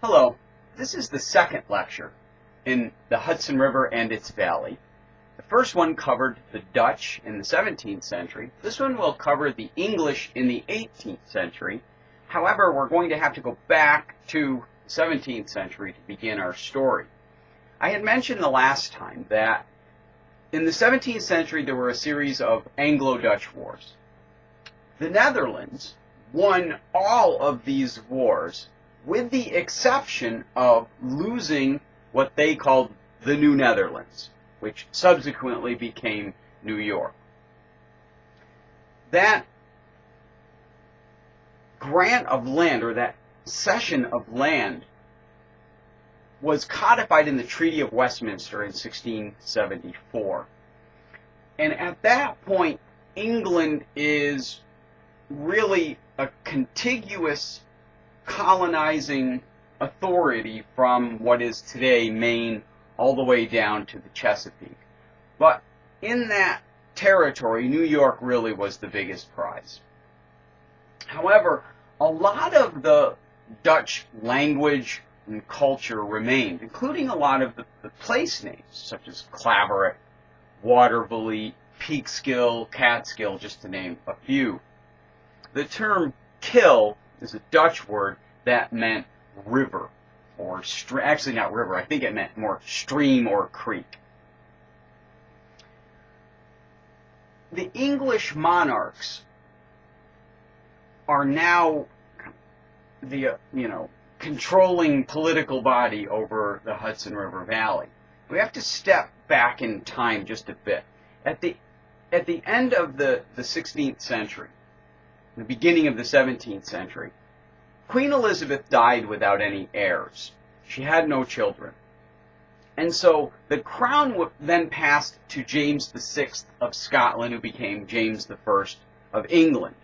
Hello, this is the second lecture in the Hudson River and its valley. The first one covered the Dutch in the 17th century. This one will cover the English in the 18th century. However, we're going to have to go back to the 17th century to begin our story. I had mentioned the last time that in the 17th century there were a series of Anglo-Dutch wars. The Netherlands won all of these wars, with the exception of losing what they called the New Netherlands, which subsequently became New York. That grant of land, or that cession of land, was codified in the Treaty of Westminster in 1674. And at that point, England is really a contiguous colonizing authority from what is today Maine all the way down to the Chesapeake. But in that territory, New York really was the biggest prize. However, a lot of the Dutch language and culture remained, including a lot of the place names, such as Claveret, Watervliet, Peekskill, Catskill, just to name a few. The term kill is a Dutch word that meant river, or actually not river, I think it meant more stream or creek. The English monarchs are now the, controlling political body over the Hudson River Valley. We have to step back in time just a bit. At the end of the 16th century, the beginning of the 17th century, Queen Elizabeth died without any heirs. She had no children. And so the crown then passed to James VI of Scotland, who became James I of England.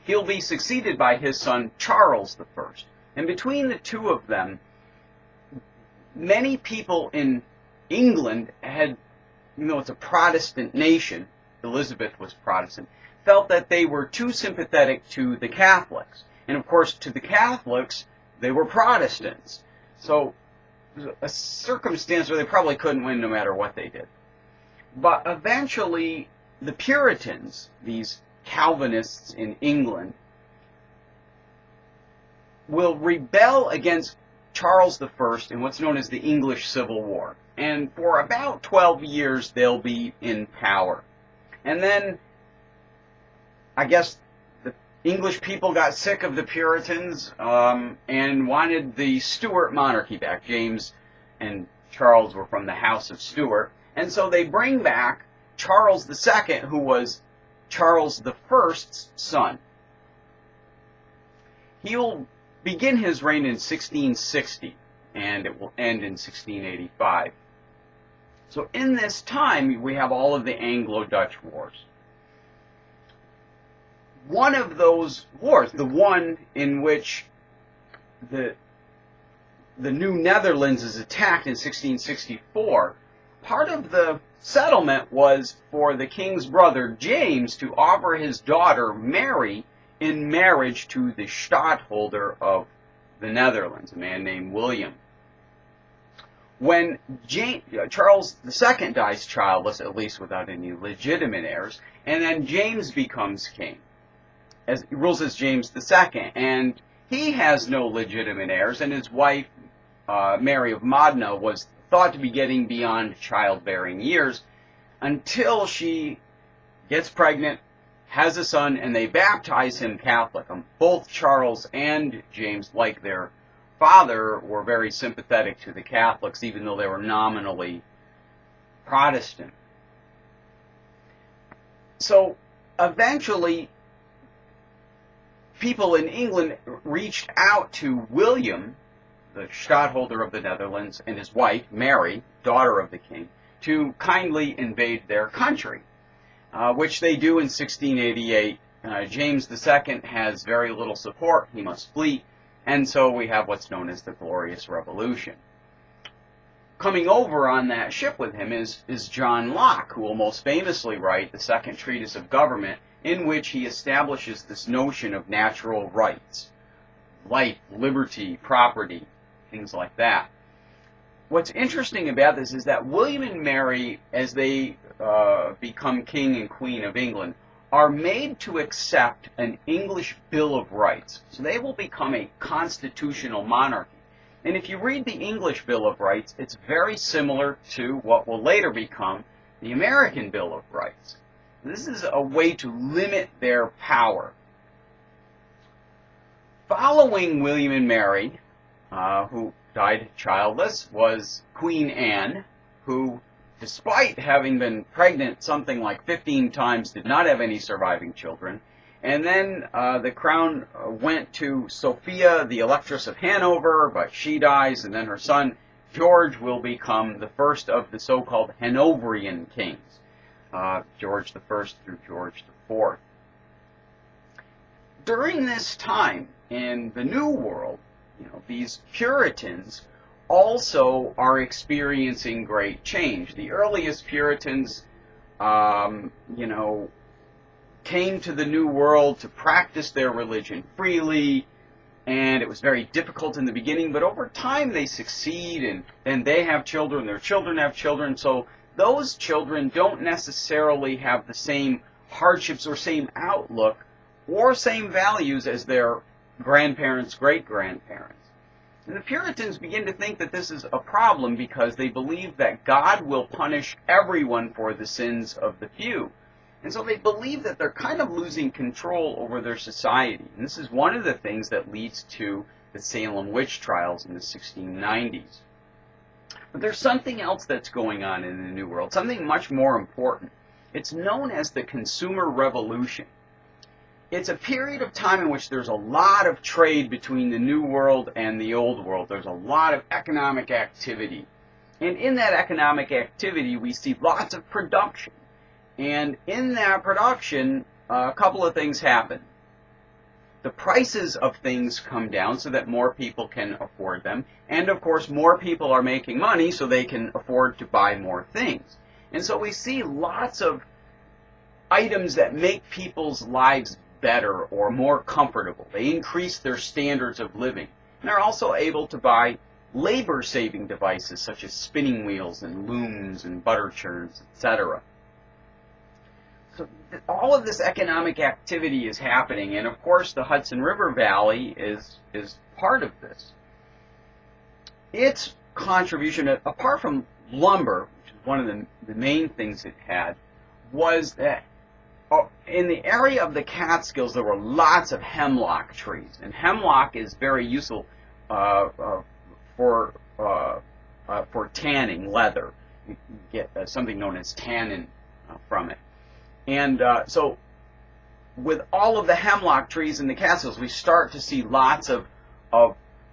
He'll be succeeded by his son Charles I. And between the two of them, many people in England had, it's a Protestant nation, Elizabeth was Protestant, felt that they were too sympathetic to the Catholics. And of course, to the Catholics, they were Protestants. So, a circumstance where they probably couldn't win no matter what they did. But eventually, the Puritans, these Calvinists in England, will rebel against Charles I in what's known as the English Civil War. And for about 12 years, they'll be in power. And then, I guess, the English people got sick of the Puritans and wanted the Stuart monarchy back. James and Charles were from the House of Stuart. And so they bring back Charles II, who was Charles I's son. He will begin his reign in 1660, and it will end in 1685. So in this time, we have all of the Anglo-Dutch wars. One of those wars, the one in which the New Netherlands is attacked in 1664, part of the settlement was for the king's brother James to offer his daughter Mary in marriage to the stadtholder of the Netherlands, a man named William. When Charles II dies childless, at least without any legitimate heirs, and then James becomes king. He rules as James II, and he has no legitimate heirs, and his wife, Mary of Modena, was thought to be getting beyond childbearing years until she gets pregnant, has a son, and they baptize him Catholic. Both Charles and James, like their father, were very sympathetic to the Catholics, even though they were nominally Protestant. So eventually, people in England reached out to William, the stadtholder of the Netherlands, and his wife, Mary, daughter of the king, to kindly invade their country, which they do in 1688. James II has very little support. He must flee, and so we have what's known as the Glorious Revolution. Coming over on that ship with him is John Locke, who will most famously write the Second Treatise of Government, in which he establishes this notion of natural rights. life, liberty, property, things like that. What's interesting about this is that William and Mary, as they become king and queen of England, are made to accept an English Bill of Rights. So they will become a constitutional monarchy. And if you read the English Bill of Rights, it's very similar to what will later become the American Bill of Rights. This is a way to limit their power. Following William and Mary, who died childless, was Queen Anne, who, despite having been pregnant something like 15 times, did not have any surviving children. And then the crown went to Sophia, the Electress of Hanover, but she dies, and then her son George will become the first of the so-called Hanoverian kings, George I through George IV. During this time in the New World, these Puritans also are experiencing great change. The earliest Puritans, came to the New World to practice their religion freely, and it was very difficult in the beginning, but over time they succeed, and then they have children, their children have children, so those children don't necessarily have the same hardships or same outlook or same values as their grandparents, great-grandparents. And the Puritans begin to think that this is a problem because they believe that God will punish everyone for the sins of the few. And so they believe that they're kind of losing control over their society. And this is one of the things that leads to the Salem witch trials in the 1690s. But there's something else that's going on in the New World, something much more important. It's known as the Consumer Revolution. It's a period of time in which there's a lot of trade between the New World and the Old World. There's a lot of economic activity. And in that economic activity, we see lots of production. And in that production, a couple of things happen. The prices of things come down so that more people can afford them. And, of course, more people are making money so they can afford to buy more things. And so we see lots of items that make people's lives better or more comfortable. They increase their standards of living. And they're also able to buy labor-saving devices such as spinning wheels and looms and butter churns, etc. So all of this economic activity is happening, and of course the Hudson River Valley is part of this. Its contribution, apart from lumber, which is one of the main things it had, was that in the area of the Catskills there were lots of hemlock trees, and hemlock is very useful for tanning leather. You get something known as tannin from it. And so with all of the hemlock trees in the Catskills, we start to see lots of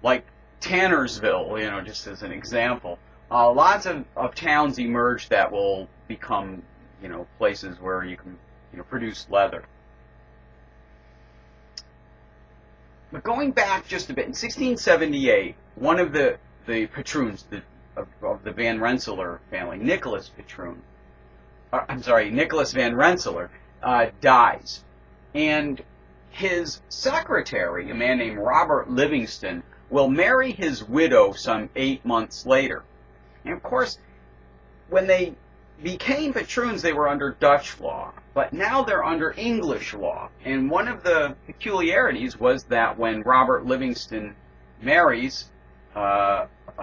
like Tannersville, just as an example, lots of towns emerge that will become, places where you can, produce leather. But going back just a bit, in 1678, one of the patroons of the Van Rensselaer family, Nicholas Van Rensselaer, dies. And his secretary, a man named Robert Livingston, will marry his widow some 8 months later. And of course, when they became patroons, they were under Dutch law, but now they're under English law. And one of the peculiarities was that when Robert Livingston marries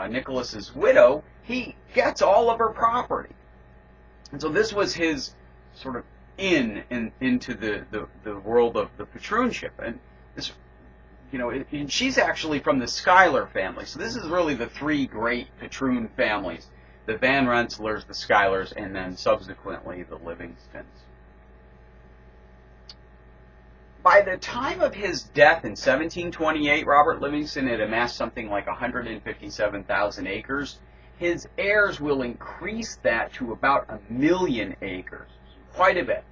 Nicholas's widow, he gets all of her property. And so this was his sort of into the world of the patroonship. And this, and she's actually from the Schuyler family. So this is really the three great patroon families: the Van Rensselaers, the Schuylers, and then subsequently the Livingstons. By the time of his death in 1728, Robert Livingston had amassed something like 157,000 acres. His heirs will increase that to about 1,000,000 acres, quite a bit.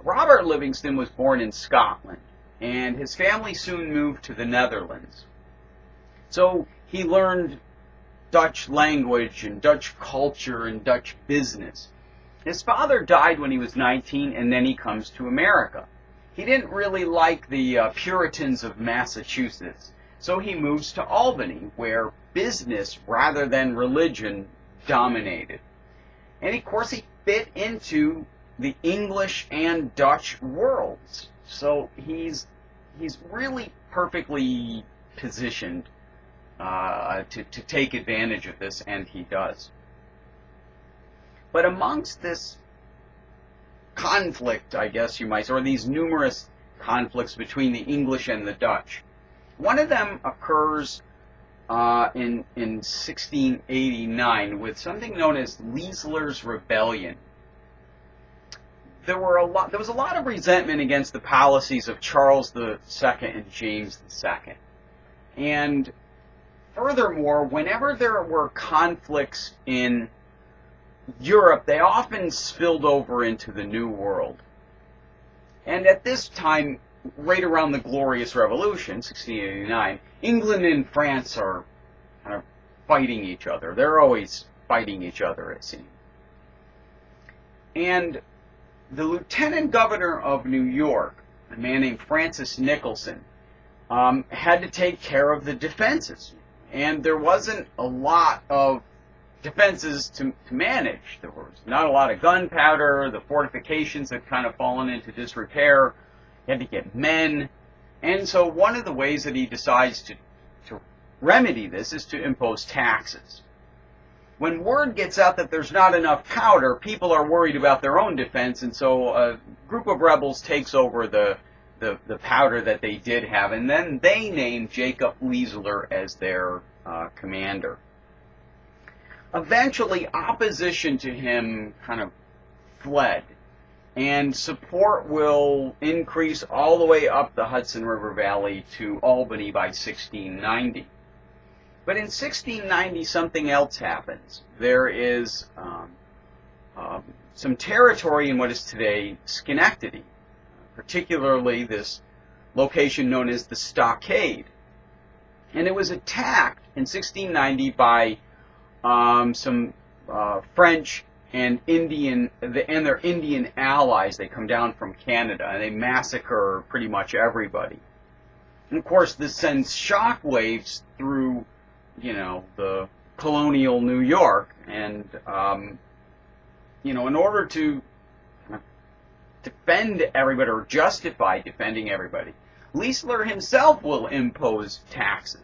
Robert Livingston was born in Scotland, and his family soon moved to the Netherlands. So he learned Dutch language and Dutch culture and Dutch business. His father died when he was 19, and then he comes to America. He didn't really like the Puritans of Massachusetts, So he moves to Albany, where business rather than religion dominated. And of course he fit into the English and Dutch worlds. So he's really perfectly positioned to take advantage of this, and he does. But amongst this conflict, I guess you might say, or these numerous conflicts between the English and the Dutch, one of them occurs in 1689 with something known as Leisler's Rebellion. There was a lot of resentment against the policies of Charles II and James II. And furthermore, whenever there were conflicts in Europe, they often spilled over into the New World. And at this time, right around the Glorious Revolution, 1689, England and France are kind of fighting each other. They're always fighting each other, it seems. And the Lieutenant Governor of New York, a man named Francis Nicholson, had to take care of the defenses. And there wasn't a lot of defenses to manage. There was not a lot of gunpowder. The fortifications had kind of fallen into disrepair. He had to get men. And so one of the ways that he decides to remedy this is to impose taxes. When word gets out that there's not enough powder, people are worried about their own defense, and so a group of rebels takes over the powder that they did have, and then they name Jacob Leisler as their commander. Eventually, opposition to him kind of fled, and support will increase all the way up the Hudson River Valley to Albany by 1690. But in 1690, something else happens. There is some territory in what is today Schenectady, particularly this location known as the Stockade. And it was attacked in 1690 by some French and their Indian allies. They come down from Canada, and they massacre pretty much everybody. And of course, this sends shockwaves through the colonial New York, and in order to defend everybody or justify defending everybody, Leisler himself will impose taxes.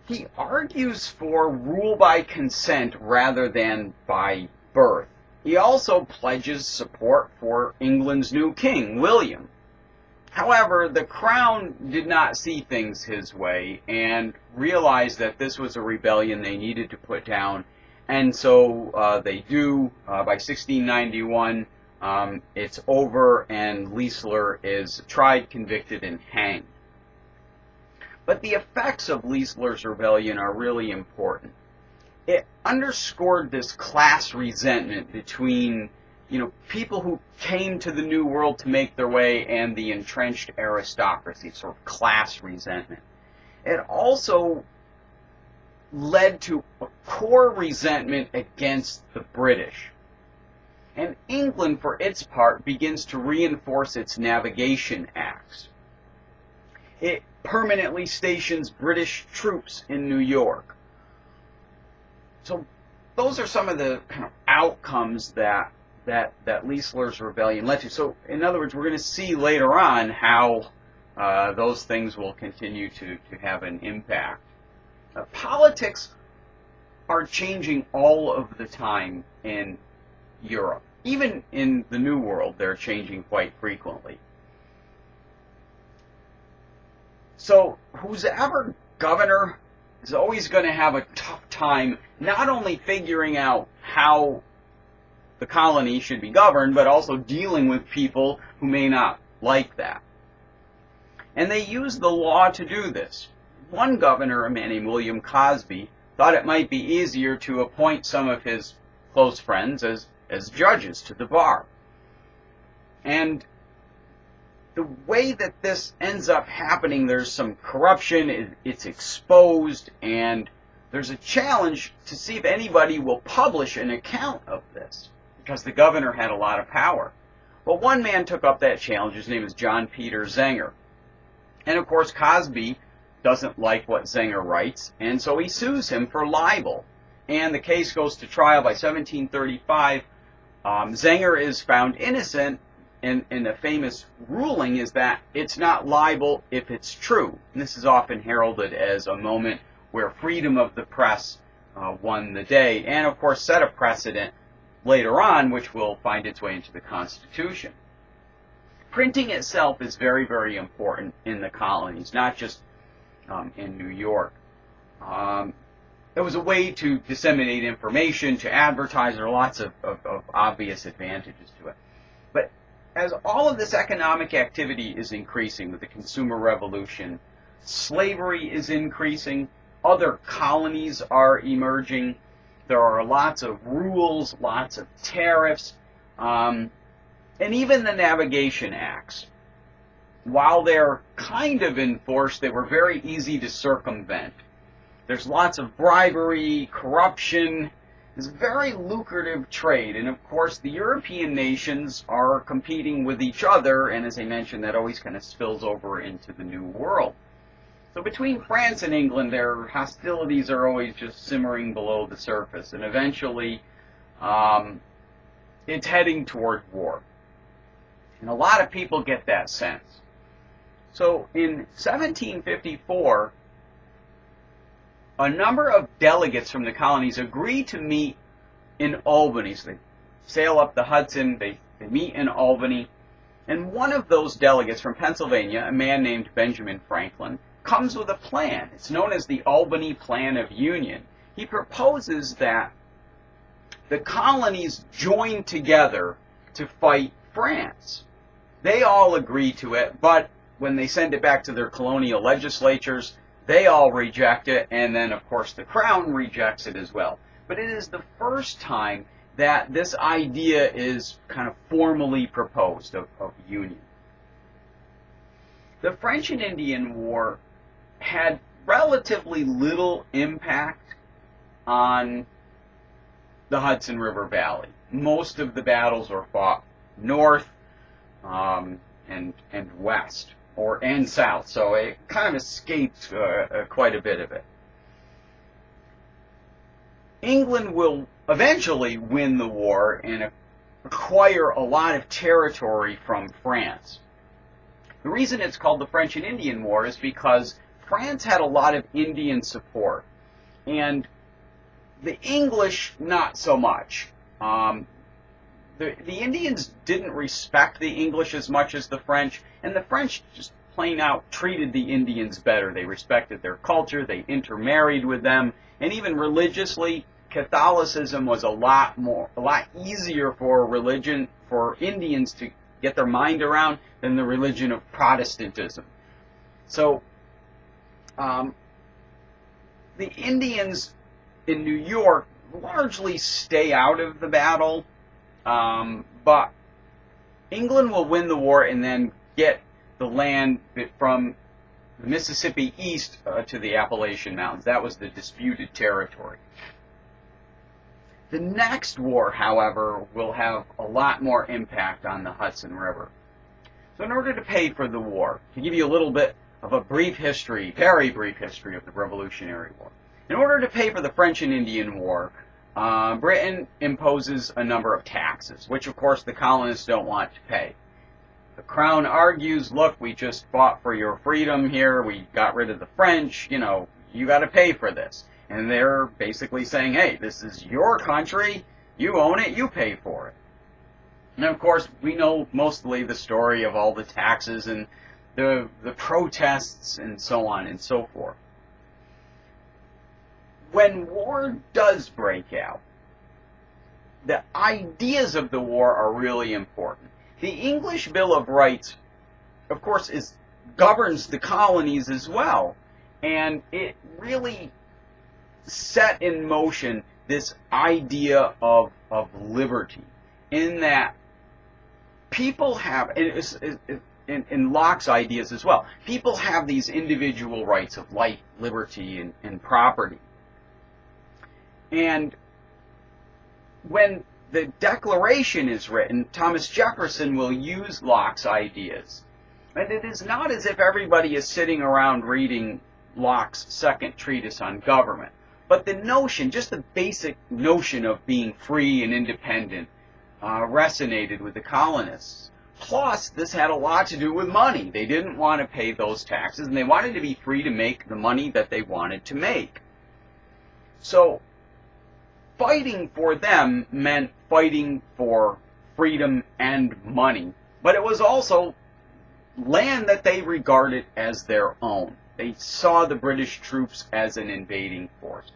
He argues for rule by consent rather than by birth. He also pledges support for England's new king, William. However, the crown did not see things his way and realized that this was a rebellion they needed to put down, and so they do. By 1691, it's over, and Leisler is tried, convicted, and hanged. But the effects of Leisler's rebellion are really important. It underscored this class resentment between people who came to the New World to make their way and the entrenched aristocracy, sort of class resentment. It also led to a core resentment against the British. And England, for its part, begins to reinforce its navigation acts. It permanently stations British troops in New York. So those are some of the kind of outcomes that Leisler's rebellion led to. So, in other words, we're going to see later on how those things will continue to have an impact. Politics are changing all of the time in Europe. Even in the New World, they're changing quite frequently. So, who's ever governor is always going to have a tough time not only figuring out how the colony should be governed, but also dealing with people who may not like that. And they used the law to do this. One governor, a man named William Cosby, thought it might be easier to appoint some of his close friends as judges to the bar. And the way that this ends up happening, there's some corruption, it's exposed, and there's a challenge to see if anybody will publish an account of this, because the governor had a lot of power. But one man took up that challenge. His name is John Peter Zenger. And of course, Cosby doesn't like what Zenger writes, and so he sues him for libel. And the case goes to trial by 1735. Zenger is found innocent, and the famous ruling is that it's not libel if it's true. And this is often heralded as a moment where freedom of the press won the day, and of course set a precedent later on, which will find its way into the Constitution. Printing itself is very, very important in the colonies, not just in New York. It was a way to disseminate information, to advertise. There are lots of obvious advantages to it. But as all of this economic activity is increasing with the consumer revolution, slavery is increasing, other colonies are emerging, there are lots of rules, lots of tariffs, and even the Navigation Acts. While they're kind of enforced, they were very easy to circumvent. There's lots of bribery, corruption. It's a very lucrative trade. And of course, the European nations are competing with each other. And as I mentioned, that always kind of spills over into the New World. So between France and England, their hostilities are always just simmering below the surface. And eventually, it's heading toward war. And a lot of people get that sense. So in 1754, a number of delegates from the colonies agree to meet in Albany. So they sail up the Hudson, they meet in Albany, and one of those delegates from Pennsylvania, a man named Benjamin Franklin, comes with a plan. It's known as the Albany Plan of Union. He proposes that the colonies join together to fight France. They all agree to it, but when they send it back to their colonial legislatures, they all reject it, and then, of course, the Crown rejects it as well. But it is the first time that this idea is kind of formally proposed of union. The French and Indian War had relatively little impact on the Hudson River Valley. Most of the battles were fought north and west, and south, so it kind of escaped quite a bit of it. England will eventually win the war and acquire a lot of territory from France. The reason it's called the French and Indian War is because France had a lot of Indian support, and the English not so much. The Indians didn't respect the English as much as the French, and the French just plain out treated the Indians better. They respected their culture, they intermarried with them, and even religiously, Catholicism was a lot easier for Indians to get their mind around than the religion of Protestantism. So, the Indians in New York largely stay out of the battle, but England will win the war and then get the land from the Mississippi east to the Appalachian Mountains. That was the disputed territory. The next war, however, will have a lot more impact on the Hudson River. So in order to pay for the war, to give you a little bit of a brief history, very brief history of the Revolutionary War. In order to pay for the French and Indian War, Britain imposes a number of taxes, which of course the colonists don't want to pay. The Crown argues, look, we just fought for your freedom here, we got rid of the French, you got to pay for this. And they're basically saying, hey, this is your country, you own it, you pay for it. And of course, we know mostly the story of all the taxes and the protests and so on and so forth. When war does break out, the ideas of the war are really important. The English Bill of Rights, of course, governs the colonies as well, and it really set in motion this idea of liberty, in that people have, in Locke's ideas as well, people have these individual rights of life, liberty, and property. And when the Declaration is written, Thomas Jefferson will use Locke's ideas. And it is not as if everybody is sitting around reading Locke's second treatise on government. But the notion, just the basic notion of being free and independent, resonated with the colonists. Plus, this had a lot to do with money. They didn't want to pay those taxes, and they wanted to be free to make the money that they wanted to make. So, fighting for them meant fighting for freedom and money. But it was also land that they regarded as their own. They saw the British troops as an invading force.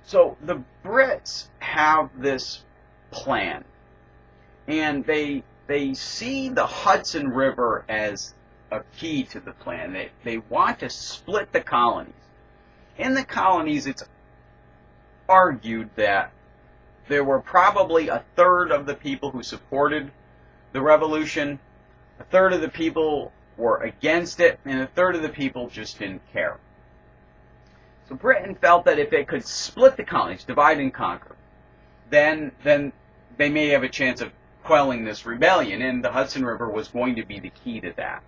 So the Brits have this plan, and they see the Hudson River as a key to the plan. They want to split the colonies. In the colonies, it's argued that there were probably a third of the people who supported the revolution, a third of the people were against it, and a third of the people just didn't care. So Britain felt that if they could split the colonies, divide and conquer, then they may have a chance of quelling this rebellion, and the Hudson River was going to be the key to that.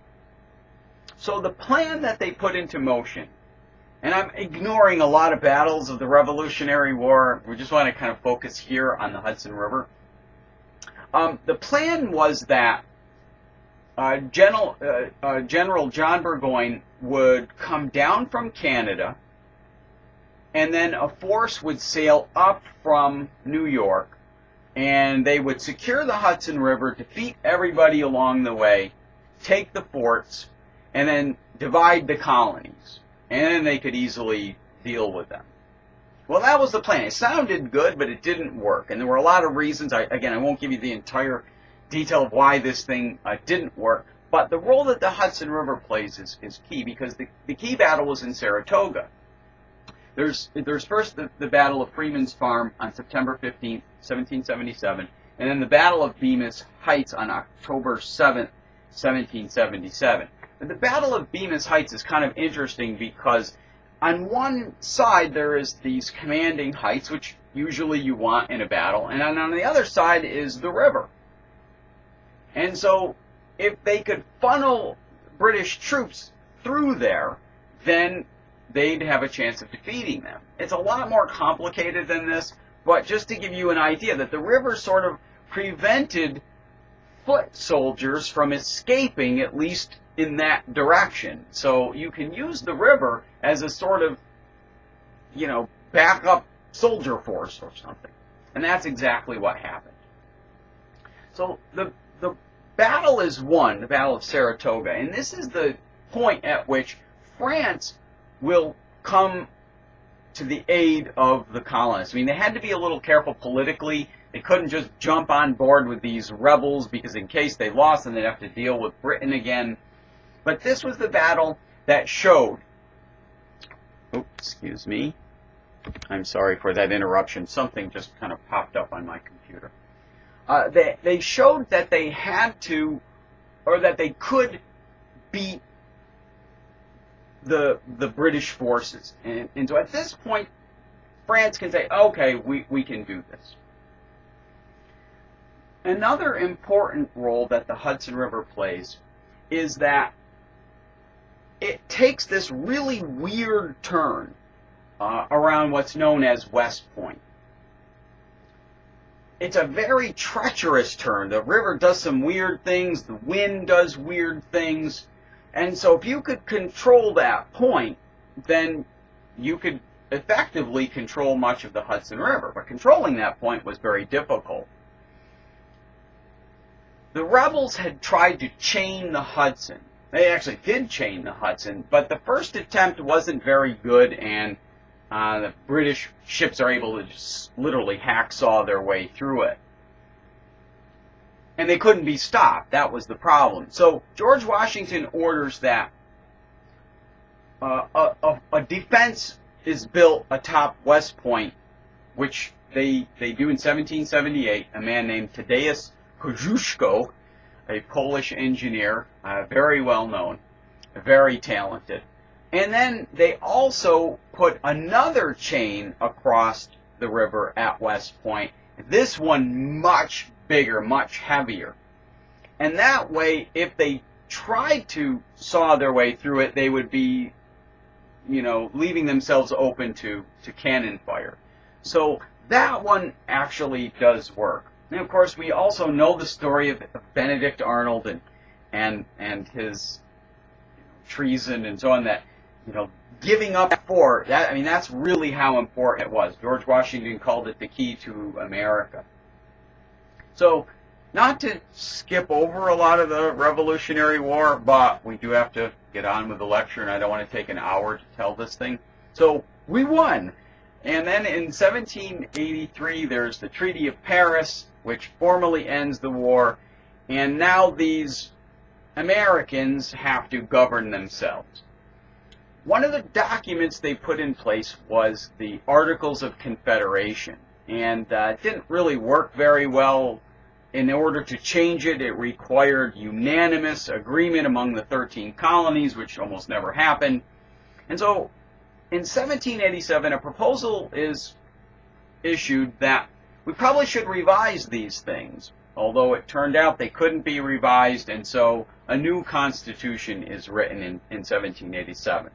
So the plan that they put into motion, and I'm ignoring a lot of battles of the Revolutionary War, we just want to kind of focus here on the Hudson River. The plan was that General John Burgoyne would come down from Canada, and then a force would sail up from New York, and they would secure the Hudson River, defeat everybody along the way, take the forts, and then divide the colonies. And then they could easily deal with them. Well, that was the plan. It sounded good, but it didn't work. And there were a lot of reasons. I won't give you the entire detail of why this thing didn't work. But the role that the Hudson River plays is key, because the key battle was in Saratoga. There's first the Battle of Freeman's Farm on September 15th, 1777, and then the Battle of Bemis Heights on October 7th, 1777. But the Battle of Bemis Heights is kind of interesting because on one side there is these commanding heights, which usually you want in a battle, and on the other side is the river. And so if they could funnel British troops through there, then they'd have a chance of defeating them. It's a lot more complicated than this, but just to give you an idea that the river sort of prevented foot soldiers from escaping, at least in that direction. So you can use the river as a sort of, backup soldier force or something. And that's exactly what happened. So the battle is won, the Battle of Saratoga, and this is the point at which France will come to the aid of the colonists. I mean, they had to be a little careful politically. They couldn't just jump on board with these rebels, because in case they lost, then they'd have to deal with Britain again. But this was the battle that showed, excuse me, I'm sorry for that interruption. Something just kind of popped up on my computer. They showed that they had to, or that they could beat the British forces. And so at this point, France can say, okay, we can do this. Another important role that the Hudson River plays is that it takes this really weird turn around what's known as West Point. It's a very treacherous turn. The river does some weird things. The wind does weird things. And so if you could control that point, then you could effectively control much of the Hudson River. But controlling that point was very difficult. The rebels had tried to chain the Hudson. They actually did chain the Hudson, but the first attempt wasn't very good, and the British ships are able to just literally hacksaw their way through it. And they couldn't be stopped. That was the problem. So George Washington orders that a defense is built atop West Point, which they do in 1778. A man named Tadeusz Kosciuszko, a Polish engineer, very well known, very talented. And then they also put another chain across the river at West Point, this one much bigger, much heavier. And that way, if they tried to saw their way through it, they would be, leaving themselves open to cannon fire. So that one actually does work. And of course, we also know the story of Benedict Arnold and his treason and so on, that, giving up for that. I mean, that's really how important it was. George Washington called it the key to America. So, not to skip over a lot of the Revolutionary War, but we do have to get on with the lecture, and I don't want to take an hour to tell this thing. So, we won. And then in 1783, there's the Treaty of Paris, which formally ends the war, and now these Americans have to govern themselves. One of the documents they put in place was the Articles of Confederation, and it didn't really work very well. In order to change it, it required unanimous agreement among the 13 colonies, which almost never happened. And so, in 1787, a proposal is issued that we probably should revise these things, although it turned out they couldn't be revised, and so a new Constitution is written in 1787.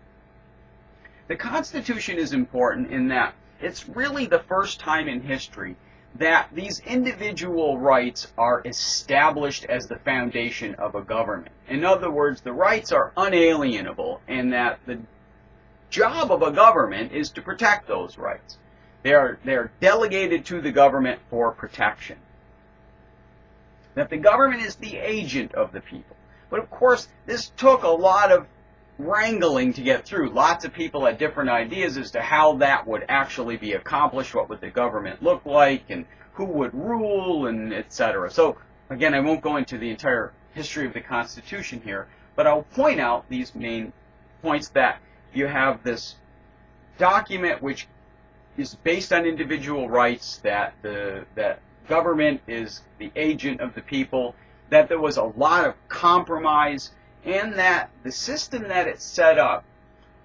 The Constitution is important in that it's really the first time in history that these individual rights are established as the foundation of a government. In other words, the rights are unalienable, and that the job of a government is to protect those rights. They are delegated to the government for protection. That the government is the agent of the people. But of course, this took a lot of wrangling to get through. Lots of people had different ideas as to how that would actually be accomplished, what would the government look like, and who would rule, and etc. So, again, I won't go into the entire history of the Constitution here, but I'll point out these main points: that you have this document which is based on individual rights, that that government is the agent of the people, that there was a lot of compromise, and that the system that it set up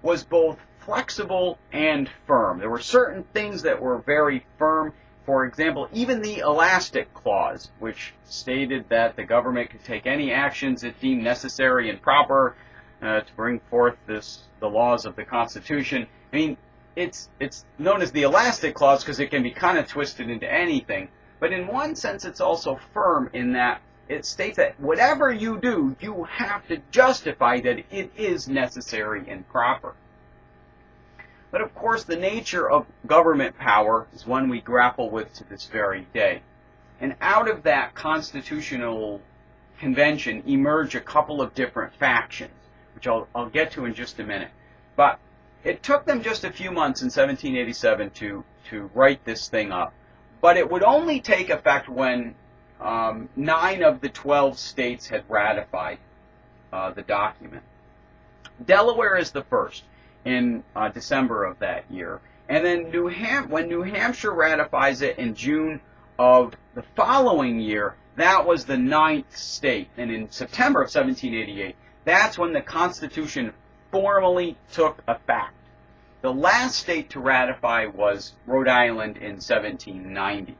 was both flexible and firm. There were certain things that were very firm. For example, even the elastic clause, which stated that the government could take any actions it deemed necessary and proper to bring forth the laws of the Constitution. I mean, it's known as the elastic clause because it can be kind of twisted into anything. But in one sense, it's also firm in that it states that whatever you do, you have to justify that it is necessary and proper. But of course, the nature of government power is one we grapple with to this very day. And out of that constitutional convention emerge a couple of different factions, which I'll get to in just a minute. But it took them just a few months in 1787 to write this thing up. But it would only take effect when 9 of the 12 states had ratified the document. Delaware is the first in December of that year. And then when New Hampshire ratifies it in June of the following year, that was the 9th state. And in September of 1788, that's when the Constitution formally took effect. The last state to ratify was Rhode Island in 1790.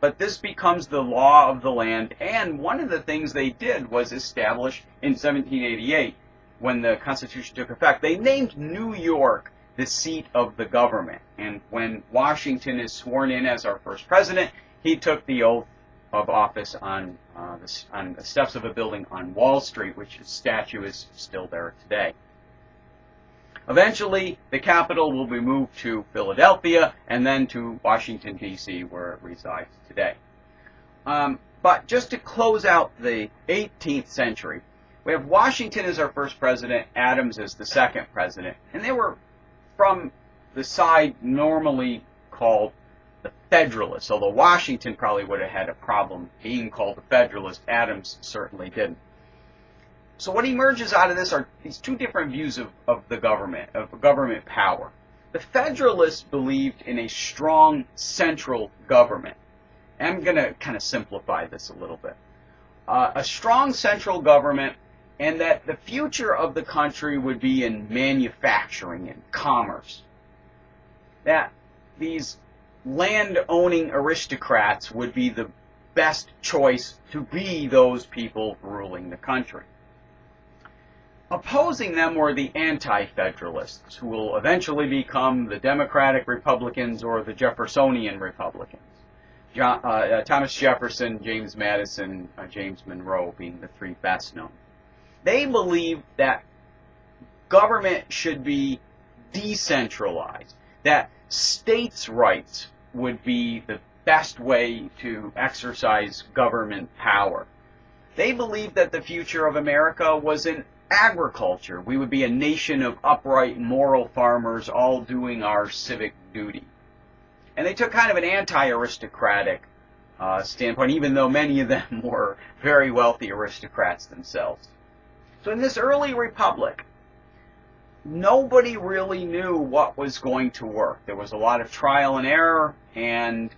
But this becomes the law of the land, and one of the things they did was establish in 1788, when the Constitution took effect, they named New York the seat of the government. And when Washington is sworn in as our first president, he took the oath of office on the steps of a building on Wall Street, which his statue is still there today. Eventually, the capital will be moved to Philadelphia and then to Washington, D.C., where it resides today. But just to close out the 18th century, we have Washington as our first president, Adams as the second president, and they were from the side normally called the Federalists, although Washington probably would have had a problem being called a Federalist. Adams certainly didn't. So what emerges out of this are these two different views of the government, of government power. The Federalists believed in a strong central government. I'm going to kind of simplify this a little bit. A strong central government, and that the future of the country would be in manufacturing and commerce. That these land-owning aristocrats would be the best choice to be those people ruling the country. Opposing them were the anti-federalists, who will eventually become the Democratic Republicans or the Jeffersonian Republicans. Thomas Jefferson, James Madison, James Monroe being the three best known. They believed that government should be decentralized, that states' rights would be the best way to exercise government power. They believed that the future of America was in agriculture. We would be a nation of upright, moral farmers all doing our civic duty. And they took kind of an anti-aristocratic standpoint, even though many of them were very wealthy aristocrats themselves. So in this early republic, nobody really knew what was going to work. There was a lot of trial and error, and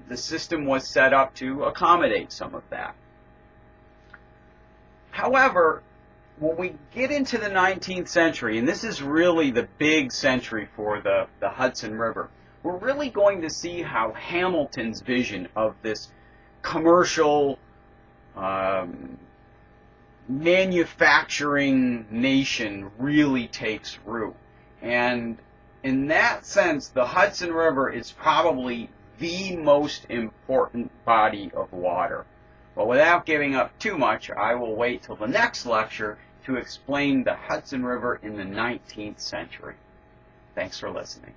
the system was set up to accommodate some of that. However, when we get into the 19th century, and this is really the big century for the Hudson River, we're really going to see how Hamilton's vision of this commercial manufacturing nation really takes root. And in that sense, the Hudson River is probably the most important body of water. But without giving up too much, I will wait till the next lecture to explain the Hudson River in the 19th century. Thanks for listening.